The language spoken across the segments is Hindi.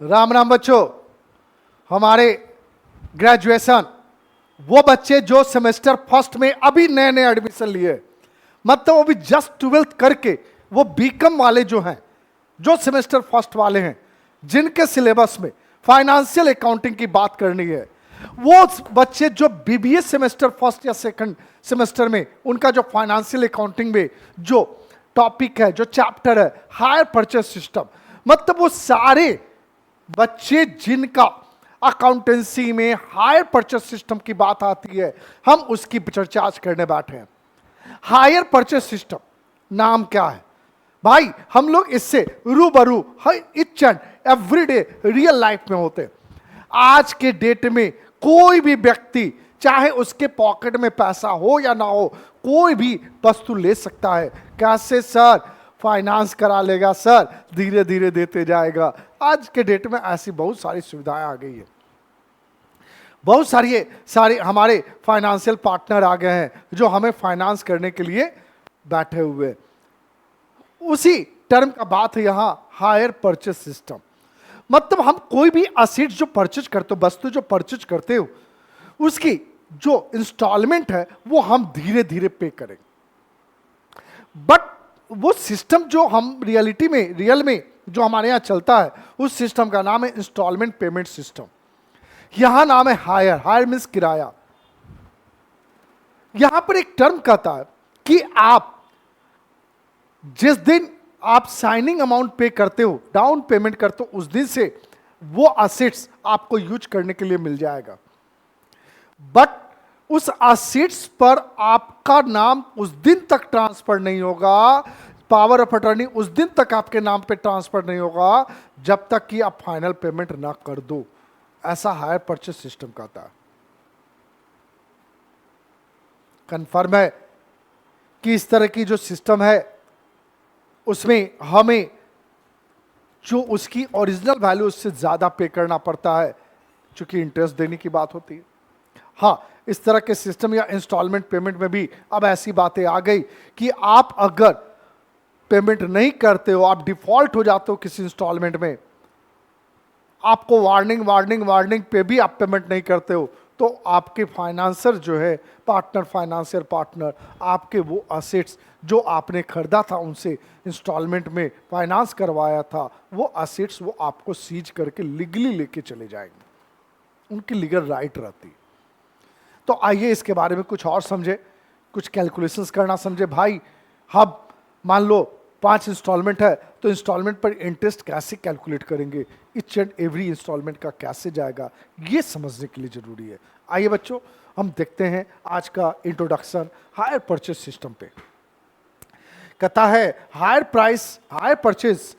राम राम बच्चों। हमारे ग्रेजुएशन वो बच्चे जो सेमेस्टर फर्स्ट में अभी नए नए एडमिशन लिए, मतलब वो भी जस्ट 12th करके, वो बीकॉम वाले जो हैं, जो सेमेस्टर फर्स्ट वाले हैं, जिनके सिलेबस में फाइनेंशियल अकाउंटिंग की बात करनी है, वो बच्चे जो बीबीए सेमेस्टर फर्स्ट या सेकंड सेमेस्टर में उनका जो फाइनेंशियल अकाउंटिंग में जो टॉपिक है, जो चैप्टर है हायर परचेज सिस्टम, मतलब वो सारे बच्चे जिनका अकाउंटेंसी में हायर परचेज सिस्टम की बात आती है, हम उसकी चर्चा आज करने बैठे हैं। हायर परचेज सिस्टम नाम क्या है भाई? हम लोग इससे रूबरू each and everyday real life में होते हैं। आज के डेट में कोई भी व्यक्ति, चाहे उसके पॉकेट में पैसा हो या ना हो, कोई भी वस्तु ले सकता है। कैसे सर? फाइनेंस करा लेगा सर, धीरे धीरे देते जाएगा। आज के डेट में ऐसी बहुत सारी सुविधाएं आ गई है, बहुत सारे हमारे फाइनेंशियल पार्टनर आ गए हैं जो हमें फाइनेंस करने के लिए बैठे हुए। उसी टर्म का बात है यहां, हायर परचेज सिस्टम। मतलब हम कोई भी असेट जो परचेज करते हो, वस्तु जो परचेज करते हो, उसकी जो इंस्टॉलमेंट है वो हम धीरे धीरे पे करेंगे। बट वो सिस्टम जो हम रियल में जो हमारे यहां चलता है, उस सिस्टम का नाम है इंस्टॉलमेंट पेमेंट सिस्टम। यहां नाम है हायर। हायर मीन्स किराया। यहां पर एक टर्म कहता है कि आप जिस दिन आप साइनिंग अमाउंट पे करते हो, डाउन पेमेंट करते हो, उस दिन से वो असेट्स आपको यूज करने के लिए मिल जाएगा। बट उस असेट्स पर आपका नाम उस दिन तक ट्रांसफर नहीं होगा, पावर ऑफ अटॉर्नी उस दिन तक आपके नाम पे ट्रांसफर नहीं होगा जब तक कि आप फाइनल पेमेंट ना कर दो। ऐसा हायर परचेज सिस्टम कहता है। कंफर्म है कि इस तरह की जो सिस्टम है उसमें हमें जो उसकी ओरिजिनल वैल्यू उससे ज्यादा पे करना पड़ता है, क्योंकि इंटरेस्ट देने की बात होती है। हाँ, इस तरह के सिस्टम या इंस्टॉलमेंट पेमेंट में भी अब ऐसी बातें आ गई कि आप अगर पेमेंट नहीं करते हो, आप डिफॉल्ट हो जाते हो किसी इंस्टॉलमेंट में, आपको वार्निंग पे भी आप पेमेंट नहीं करते हो, तो आपके फाइनेंसर जो है फाइनेंशियल पार्टनर, आपके वो असेट्स जो आपने खरीदा था, उनसे इंस्टॉलमेंट में फाइनेंस करवाया था, वो असेट्स वो आपको सीज करके लीगली लेके चले जाएंगे। उनकी लीगल राइट रहती। तो आइए इसके बारे में कुछ और समझे, कुछ कैलकुलेशंस करना समझे। भाई हम मान लो 5 इंस्टॉलमेंट है, तो इंस्टॉलमेंट पर इंटरेस्ट कैसे कैलकुलेट करेंगे, इच एंड एवरी इंस्टॉलमेंट का कैसे जाएगा, ये समझने के लिए जरूरी है। आइए बच्चों, हम देखते हैं आज का इंट्रोडक्शन हायर परचेज सिस्टम पे। कहता है hire purchase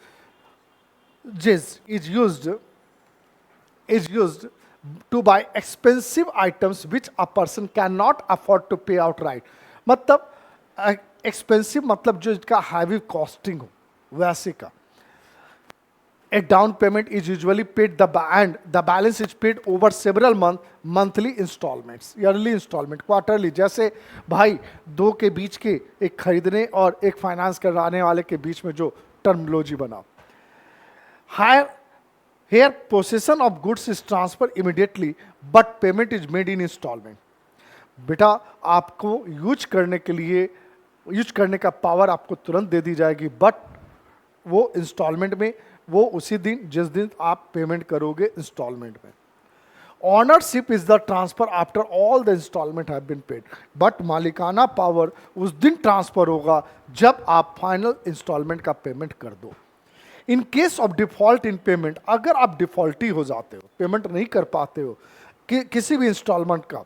is used to buy expensive items which a person cannot afford to pay outright। मतलब एक्सपेंसिव मतलब जो इसका हैवी कॉस्टिंग हो, वैसे का। A down payment is usually paid the balance is paid over several monthly installments, yearly installment, quarterly। जैसे भाई दो के बीच के एक खरीदने और एक फाइनेंस कराने वाले के बीच में जो टर्मिनोलॉजी बना। Here possession of goods is transferred immediately but payment is made in installment। बेटा आपको यूज करने का पावर आपको तुरंत दे दी जाएगी, बट वो इंस्टॉलमेंट में, वो उसी दिन जिस दिन आप पेमेंट करोगे इंस्टॉलमेंट में। Ownership is the transfer after all the instalment have been paid. But मालिकाना पावर उस दिन ट्रांसफर होगा जब आप फाइनल इंस्टॉलमेंट का पेमेंट कर दो। In case of default in payment, अगर आप डिफॉल्टी हो जाते हो, पेमेंट नहीं कर पाते हो किसी भी इंस्टॉलमेंट का,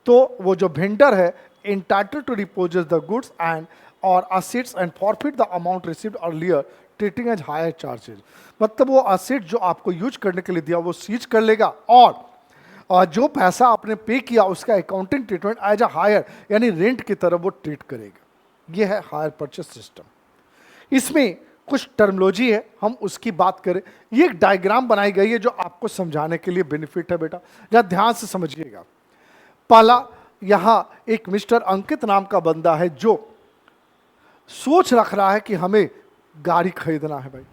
तो वो जो वेंडर है entitled to repossess the goods and or assets and forfeit the amount received earlier treating as higher charges। मतलब वो असेट जो आपको यूज करने के लिए दिया वो सीज कर लेगा, और जो पैसा आपने पे किया उसका accounting treatment as a hire यानी रेंट की तरह वो ट्रीट करेगा। ये है हायर परचेज सिस्टम। इसमें कुछ टर्मिनोलॉजी है, हम उसकी बात करें। ये एक डायग्राम बनाई गई है जो आपको समझाने के लिए बेनिफिट है। बेटा जरा ध्यान से समझिएगा। पहला, यहां एक मिस्टर अंकित नाम का बंदा है जो सोच रख रहा है कि हमें गाड़ी खरीदना है। भाई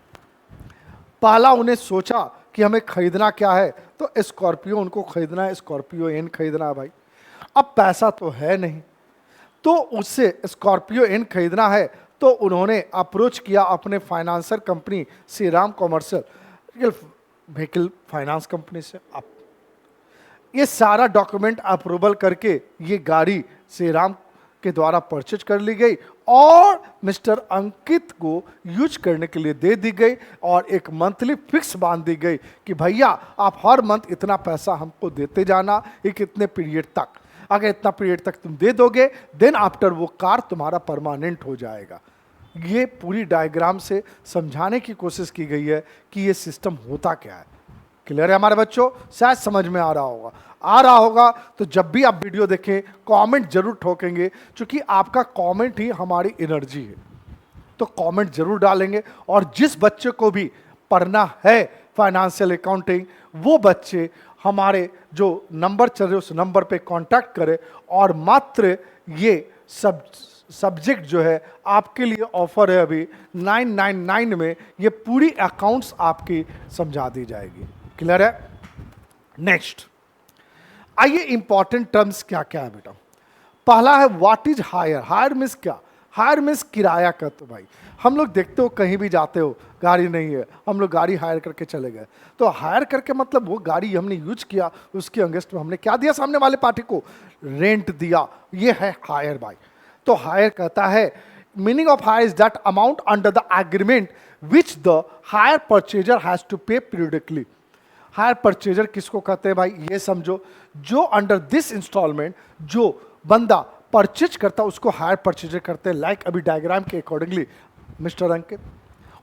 पहला उन्हें सोचा कि कि हमें खरीदना क्या है, तो स्कॉर्पियो उनको खरीदना है, स्कॉर्पियो एन खरीदना है भाई। अब पैसा तो है नहीं, तो उससे स्कॉर्पियो एन खरीदना है, तो उन्होंने अप्रोच किया अपने financer company Shriram commercial vehicle finance company से। अब ये सारा डॉक्यूमेंट अप्रूवल करके ये गाड़ी श्रीराम के द्वारा परचेज कर ली गई और मिस्टर अंकित को यूज करने के लिए दे दी गई, और एक मंथली फिक्स बांध दी गई कि भैया आप हर मंथ इतना पैसा हमको देते जाना, एक इतने पीरियड तक, अगर इतना पीरियड तक तुम दे दोगे देन आफ्टर वो कार तुम्हारा परमानेंट हो जाएगा। ये पूरी डायग्राम से समझाने की कोशिश की गई है कि ये सिस्टम होता क्या है। क्लियर है हमारे बच्चों? शायद समझ में आ रहा होगा। तो जब भी आप वीडियो देखें कमेंट जरूर ठोकेंगे, क्योंकि आपका कमेंट ही हमारी एनर्जी है। तो कमेंट जरूर डालेंगे, और जिस बच्चे को भी पढ़ना है फाइनेंशियल अकाउंटिंग, वो बच्चे हमारे जो नंबर चल रहे उस नंबर पे कांटेक्ट करें, और मात्र ये सब्जेक्ट जो है आपके लिए ऑफर है अभी 999 में, ये पूरी अकाउंट्स आपकी समझा दी जाएगी। क्लियर है? नेक्स्ट आइए, इंपॉर्टेंट टर्म्स क्या क्या है बेटा। पहला है what is hire. Hire means क्या? हायर मीन्स किराया का। तो भाई हम लोग देखते हो कहीं भी जाते हो गाड़ी नहीं है, हम लोग गाड़ी हायर करके चले गए, तो हायर करके मतलब वो गाड़ी हमने यूज किया, उसके अगेंस्ट में हमने क्या दिया सामने वाले पार्टी को? रेंट दिया। ये है हायर भाई। तो हायर कहता है, meaning of hire is that amount under the agreement which the hire purchaser has to pay periodically. Hire purchaser किसको कहते हैं भाई? ये समझो, जो अंडर दिस इंस्टॉलमेंट जो बंदा परचेज करता है उसको हायर परचेजर करते हैं, लाइक अभी डायग्राम के अकॉर्डिंगली मिस्टर अंकित।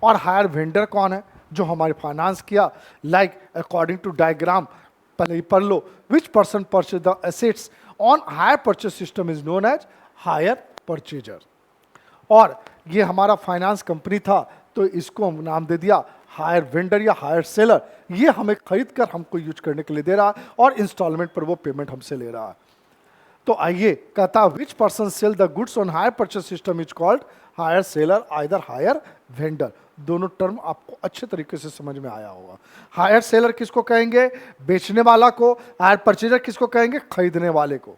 और हायर वेंडर कौन है? जो हमारे फाइनेंस किया, लाइक अकॉर्डिंग टू डायग्राम पहले पढ़ लो, which person purchase the assets on hire purchase system is known as hire purchaser. और ये हमारा फाइनेंस कंपनी था, तो इसको हम नाम दे दिया हायर वेंडर या हायर सेलर। ये हमें खरीद कर हमको यूज करने के लिए दे रहा है, और इंस्टॉलमेंट पर वो पेमेंट हमसे ले रहा है। तो आइए, कहता which person sell the goods on hire purchase system is called hire seller, either hire vendor. दोनों टर्म आपको अच्छे तरीके से समझ में आया होगा। हायर सेलर किसको कहेंगे? बेचने वाला को। हायर परचेजर किसको कहेंगे? खरीदने वाले को।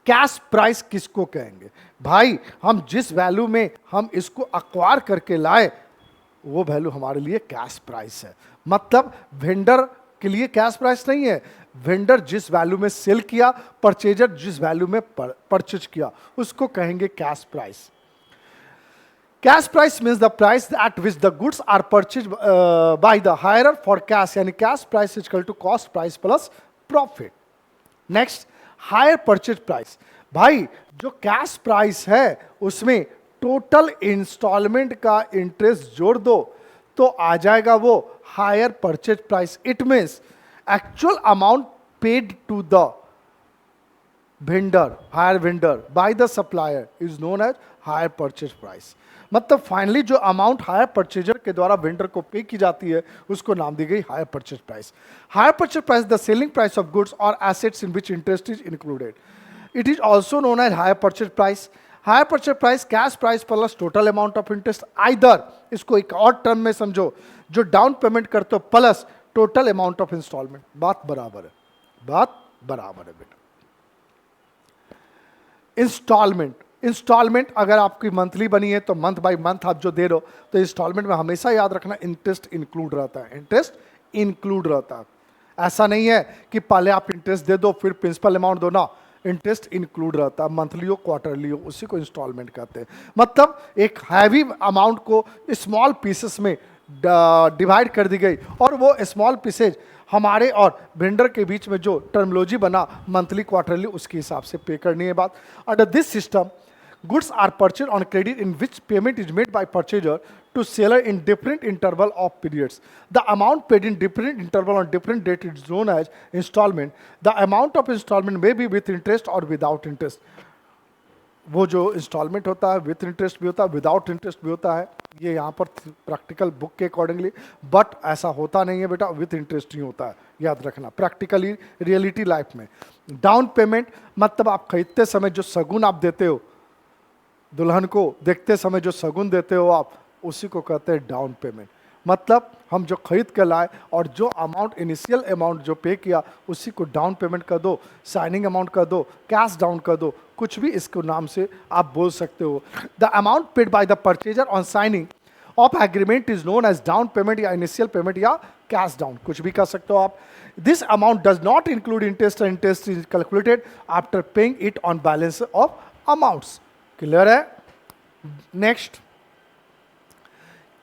कैश प्राइस किसको कहेंगे? भाई हम जिस वैल्यू में हम इसको अक्वायर करके लाए, वो वैल्यू हमारे लिए कैश प्राइस है। मतलब वेंडर के लिए कैश प्राइस नहीं है, वेंडर जिस वैल्यू में सेल किया, परचेजर जिस वैल्यू में परचेज किया, उसको कहेंगे cash price. Cash price means the price at which the goods are purchase by the hirer for cash, यानी cash price equal to cost price plus profit. Next, hire purchase price. भाई जो कैश प्राइस है उसमें टोटल इंस्टॉलमेंट का इंटरेस्ट जोड़ दो तो आ जाएगा वो hire purchase price. It means actual amount paid to the vendor, hire vendor by the supplier is known as hire purchase price. मतलब फाइनली जो अमाउंट हायर परचेजर के द्वारा वेंडर को पे की जाती है उसको नाम दी गई hire purchase price. Hire purchase price the selling price of goods और assets in which interest is included. It is also known as hire purchase price. Hire purchase price cash price plus total amount of interest, either इसको एक और टर्म में समझो, जो डाउन पेमेंट करते हो plus total amount of instalment. बात बराबर है, बात बराबर है बेटा। इंस्टॉलमेंट अगर आपकी मंथली बनी है तो मंथ बाय मंथ आप जो दे रहे हो, तो इंस्टॉलमेंट में हमेशा याद रखना इंटरेस्ट इंक्लूड रहता है, इंटरेस्ट इंक्लूड रहता है। ऐसा नहीं है कि पहले आप इंटरेस्ट दे दो फिर प्रिंसिपल अमाउंट दो ना, इंटरेस्ट इंक्लूड रहता है, मंथली हो क्वार्टरली हो, उसी को इंस्टॉलमेंट कहते हैं। मतलब एक हैवी अमाउंट को स्मॉल पीसेस में डिवाइड कर दी गई, और वो स्मॉल पीसेज हमारे और वेंडर के बीच में जो टर्मिनोलॉजी बना मंथली क्वार्टरली, उसके हिसाब से पे करनी है बात। Under this system goods are purchased on credit in which payment is made by purchaser to seller in different interval of periods. The amount paid in different interval on different date is known as installment. The amount of installment may be with interest or without interest. वो जो इंस्टॉलमेंट होता है विथ इंटरेस्ट भी होता है, विदाउट इंटरेस्ट भी होता है, ये यहाँ पर प्रैक्टिकल बुक के अकॉर्डिंगली, बट ऐसा होता नहीं है बेटा, विथ इंटरेस्ट ही होता है, याद रखना प्रैक्टिकली रियलिटी लाइफ में। डाउन पेमेंट मतलब आप खरीदते समय जो शगुन आप देते हो, दुल्हन को देखते समय जो शगुन देते हो आप, उसी को कहते हैं डाउन पेमेंट। मतलब हम जो खरीद कर लाए और जो अमाउंट इनिशियल अमाउंट जो पे किया उसी को डाउन पेमेंट कर दो, साइनिंग अमाउंट कर दो, कैश डाउन कर दो, कुछ भी इसको नाम से आप बोल सकते हो। The amount paid by the purchaser on signing of agreement is known as down payment या इनिशियल पेमेंट या कैश डाउन, कुछ भी कर सकते हो आप। This amount does not include interest, interest is calculated after paying it on balance of amounts. Clear है? नेक्स्ट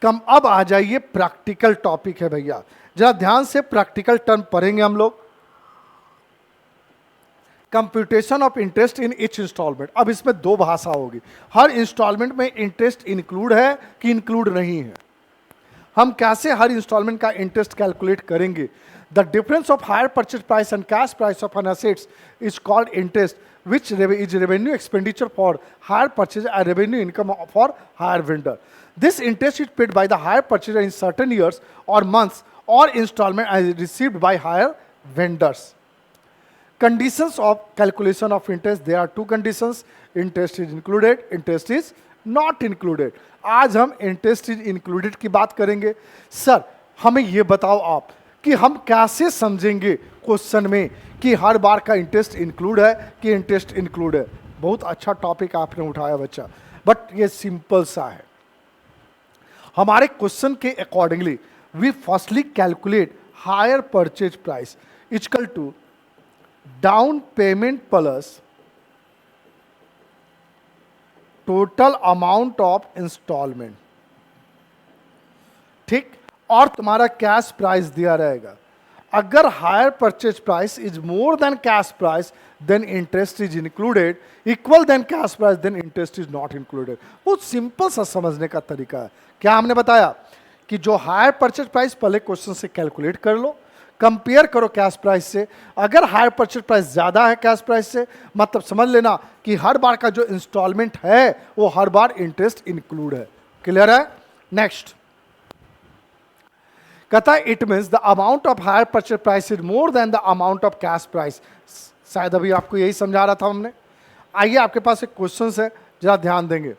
अब आ जाइए प्रैक्टिकल टॉपिक है भैया, जरा ध्यान से प्रैक्टिकल टर्म पढ़ेंगे हम लोग। Computation of interest in each instalment. अब इसमें दो भाषा होगी, हर इंस्टॉलमेंट में इंटरेस्ट इंक्लूड है कि इंक्लूड नहीं है, हम कैसे हर इंस्टॉलमेंट का इंटरेस्ट कैलकुलेट करेंगे। The difference of hire purchase price and cash price of an assets is called interest which is revenue expenditure for hire purchase and revenue income for hire vendor. This interest is paid by the hire purchaser in certain years or months or installment as received by hire vendors. Conditions of calculation of interest, there are two conditions, interest is included, interest is not included. आज हम interest is included की बात करेंगे। सर हमें ये बताओ आप कि हम कैसे समझेंगे क्वेश्चन में कि हर बार का इंटरेस्ट इंक्लूड है कि इंटरेस्ट इंक्लूड है। बहुत अच्छा टॉपिक आपने उठाया बच्चा, बट ये सिंपल सा है। हमारे क्वेश्चन के accordingly we firstly calculate hire purchase price equal to down payment plus total amount of instalment, ठीक, और तुम्हारा कैश प्राइस दिया रहेगा। अगर hire purchase price is more than cash price then interest is included, equal than cash price then interest is not included. बहुत सिंपल सा समझने का तरीका है। क्या हमने बताया कि जो हायर परचेज प्राइस पहले क्वेश्चन से कैलकुलेट कर लो, कंपेयर करो कैश प्राइस से। अगर हायर परचेज प्राइस ज्यादा है कैश प्राइस से, मतलब समझ लेना कि हर बार का जो इंस्टॉलमेंट है वो हर बार इंटरेस्ट इंक्लूड है। क्लियर है? नेक्स्ट कहता है it means the amount of hire purchase price is more then the amount of cash price. शायद अभी आपको यही समझा रहा था हमने। आइए आपके पास एक क्वेश्चन है, जरा ध्यान देंगे।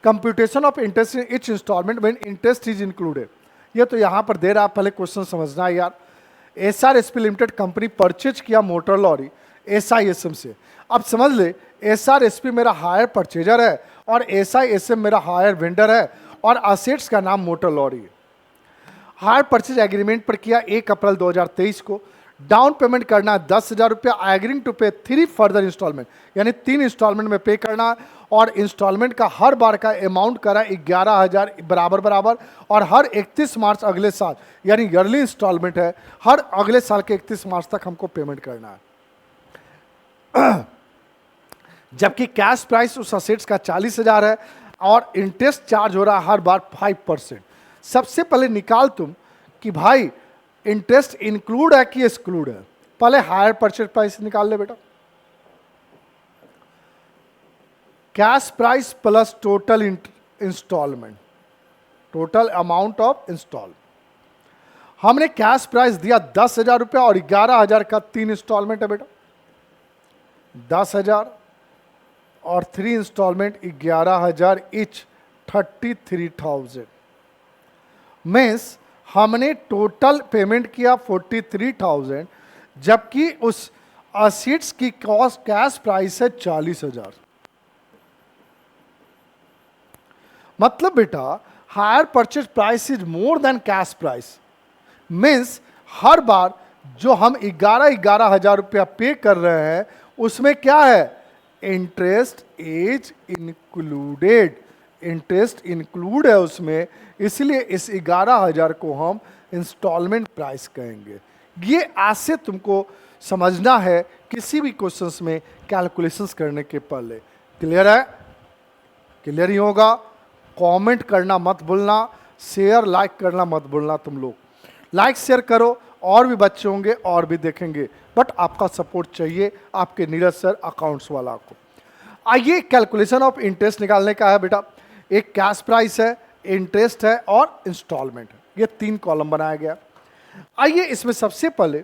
Computation of interest in each instalment when interest is included, ये तो यहां पर दे रहा, पहले क्वेश्चन समझना है यार। SRSP लिमिटेड कंपनी परचेज किया मोटर लॉरी SISM से। अब समझ ले SRSP मेरा हायर परचेजर है और SISM मेरा हायर वेंडर है और असेट्स का नाम मोटर लॉरी है। हायर परचेज एग्रीमेंट पर किया 1 अप्रैल 2023 को। डाउन पेमेंट करना 10,000 रुपया, एग्रीइंग टू पे 3 फर्दर इंस्टॉलमेंट, यानी 3 इंस्टॉलमेंट में पे करना, और इंस्टॉलमेंट का हर बार का अमाउंट करा 11,000 बराबर बराबर, और हर 31 मार्च अगले साल, यानी ईयरली इंस्टॉलमेंट है, हर अगले साल के 31 मार्च तक हमको पेमेंट करना है। जबकि कैश प्राइस उस असेट्स का 40,000 है और इंटरेस्ट चार्ज हो रहा है हर बार 5%। सबसे पहले निकाल तुम कि भाई इंटरेस्ट इंक्लूड है कि एक्सक्लूड है। पहले हायर परचेज प्राइस निकाल ले बेटा, cash price plus total instalment, total amount of install. हमने कैश प्राइस दिया 10,000 रुपया और 11,000 का 3 इंस्टॉलमेंट है बेटा, 10,000 और 3 इंस्टॉलमेंट 11,000 इच, 33,000। मीन्स हमने टोटल पेमेंट किया 43,000, जबकि उस असेट्स की कॉस्ट कैश प्राइस है 40,000। मतलब बेटा hire purchase price is more than cash price. Means हर बार जो हम 11,000 रुपया पे कर रहे हैं उसमें क्या है, interest is included, interest include है उसमें, इसलिए इस 11,000 को हम इंस्टॉलमेंट प्राइस कहेंगे। ये ऐसे तुमको समझना है किसी भी क्वेश्चंस में कैलकुलेशंस करने के पहले। क्लियर है? क्लियर ही होगा। कमेंट करना मत भूलना, शेयर लाइक करना मत भूलना। तुम लोग लाइक शेयर करो, और भी बच्चे होंगे और भी देखेंगे, बट आपका सपोर्ट चाहिए आपके नीरज सर अकाउंट्स वाला को। आइए कैलकुलेशन ऑफ इंटरेस्ट निकालने का है बेटा। एक कैश प्राइस है, इंटरेस्ट है और इंस्टॉलमेंट है, ये 3 कॉलम बनाया गया। आइए इसमें सबसे पहले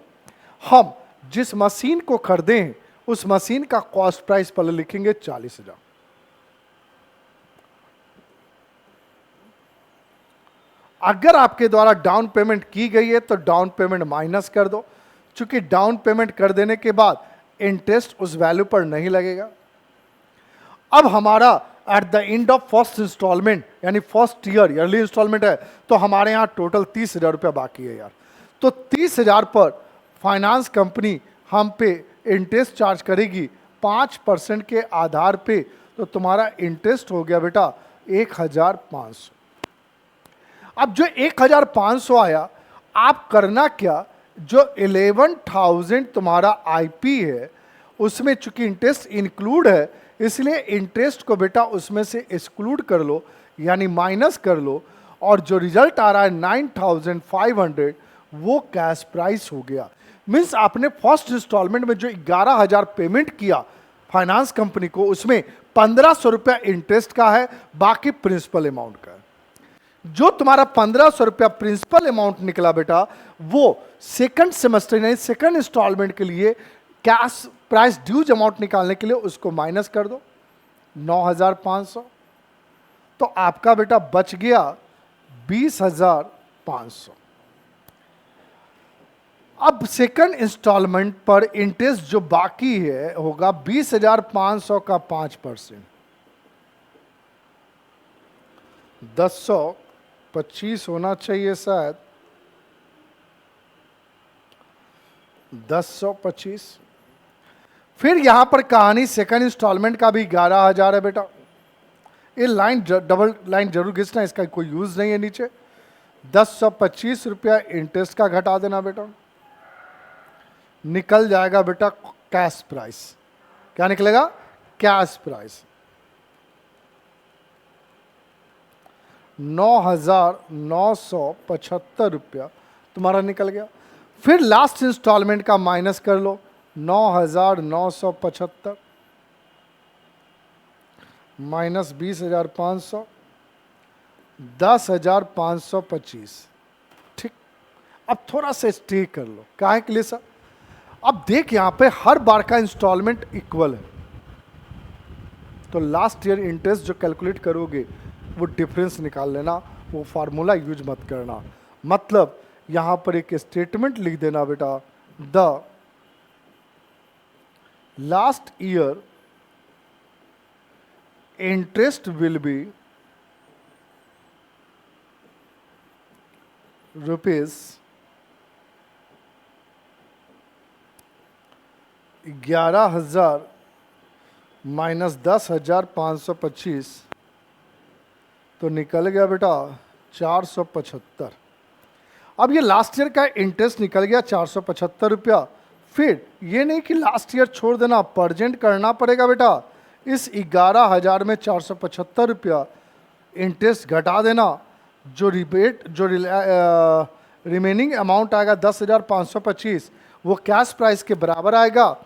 हम जिस मशीन को खरीदे हैं उस मशीन का कॉस्ट प्राइस पहले लिखेंगे 40,000। अगर आपके द्वारा डाउन पेमेंट की गई है तो डाउन पेमेंट माइनस कर दो, क्योंकि डाउन पेमेंट कर देने के बाद इंटरेस्ट उस वैल्यू पर नहीं लगेगा। अब हमारा at the end of first instalment यानी फर्स्ट ईयरली इंस्टॉलमेंट है, तो हमारे यहाँ टोटल 30,000 रुपया बाकी है यार। तो 30,000 पर फाइनेंस कंपनी हम पे इंटरेस्ट चार्ज करेगी 5% के आधार पे, तो तुम्हारा इंटरेस्ट हो गया बेटा 1,500। अब जो 1,500 आया, आप करना क्या, जो 11,000 तुम्हारा आईपी है उसमें चूंकि इंटरेस्ट इंक्लूड है, इसलिए इंटरेस्ट को बेटा उसमें से एक्सक्लूड कर लो यानी माइनस कर लो, और जो रिजल्ट आ रहा है 9,500 वो कैश प्राइस हो गया। मीन्स आपने फर्स्ट इंस्टॉलमेंट में जो 11,000 पेमेंट किया फाइनेंस कंपनी को, उसमें 1,500 रुपया इंटरेस्ट का है, बाकी प्रिंसिपल अमाउंट का है। जो तुम्हारा 1,500 रुपया प्रिंसिपल अमाउंट निकला बेटा, वो सेकंड सेमेस्टर यानी सेकंड इंस्टॉलमेंट के लिए कैश प्राइस ड्यूज अमाउंट निकालने के लिए उसको माइनस कर दो 9,500, तो आपका बेटा बच गया 20,500। अब सेकंड इंस्टॉलमेंट पर इंटरेस्ट जो बाकी है होगा 20,500 का 5%, 10,125 होना चाहिए शायद, 10,125। फिर यहां पर कहानी सेकंड इंस्टॉलमेंट का भी 11,000 है बेटा। ये लाइन डबल लाइन जरूर घिसना, इसका कोई यूज नहीं है नीचे। 10,125 रुपया इंटरेस्ट का घटा देना बेटा, निकल जाएगा बेटा कैश प्राइस। क्या निकलेगा? कैश प्राइस 9,975 रुपया तुम्हारा निकल गया। फिर लास्ट इंस्टॉलमेंट का माइनस कर लो 9,975 माइनस 20,500, 10,525। ठीक, अब थोड़ा सा स्टे कर लो, काहे के लिए सर? अब देख यहां पे हर बार का इंस्टॉलमेंट इक्वल है, तो लास्ट ईयर इंटरेस्ट जो कैलकुलेट करोगे वो डिफरेंस निकाल लेना, वो फार्मूला यूज मत करना। मतलब यहां पर एक स्टेटमेंट लिख देना बेटा, the last year interest will be ₹11,000 minus 10,525, तो निकल गया बेटा 475। अब ये लास्ट ईयर का इंटरेस्ट निकल गया 475 रुपया। फिर ये नहीं कि लास्ट ईयर छोड़ देना, प्रेजेंट करना पड़ेगा बेटा। इस 11,000 में 475 रुपया इंटरेस्ट घटा देना, जो रिमेनिंग अमाउंट आएगा 10,525, वो कैश प्राइस के बराबर आएगा।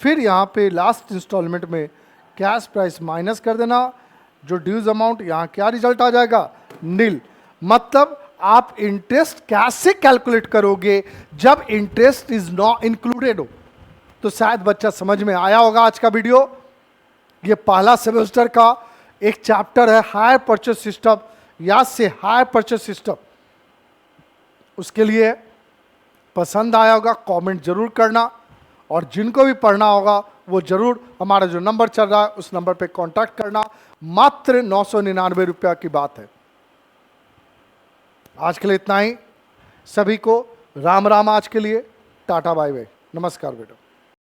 फिर यहाँ पे लास्ट इंस्टॉलमेंट में कैश प्राइस माइनस कर देना, जो ड्यूज अमाउंट, यहाँ क्या रिजल्ट आ जाएगा? नील। मतलब आप इंटरेस्ट कैसे कैलकुलेट करोगे जब इंटरेस्ट इज नॉट इंक्लूडेड हो। तो शायद बच्चा समझ में आया होगा आज का वीडियो। ये पहला सेमेस्टर का एक चैप्टर है हायर परचेस सिस्टम, याद से हायर परचेस सिस्टम। उसके लिए पसंद आया होगा कमेंट जरूर करना, और जिनको भी पढ़ना होगा वो जरूर हमारा जो नंबर चल रहा है उस नंबर पे कांटेक्ट करना। मात्र 999 रुपया की बात है। आज के लिए इतना ही। सभी को राम राम। आज के लिए टाटा बाय बाय, नमस्कार बेटा।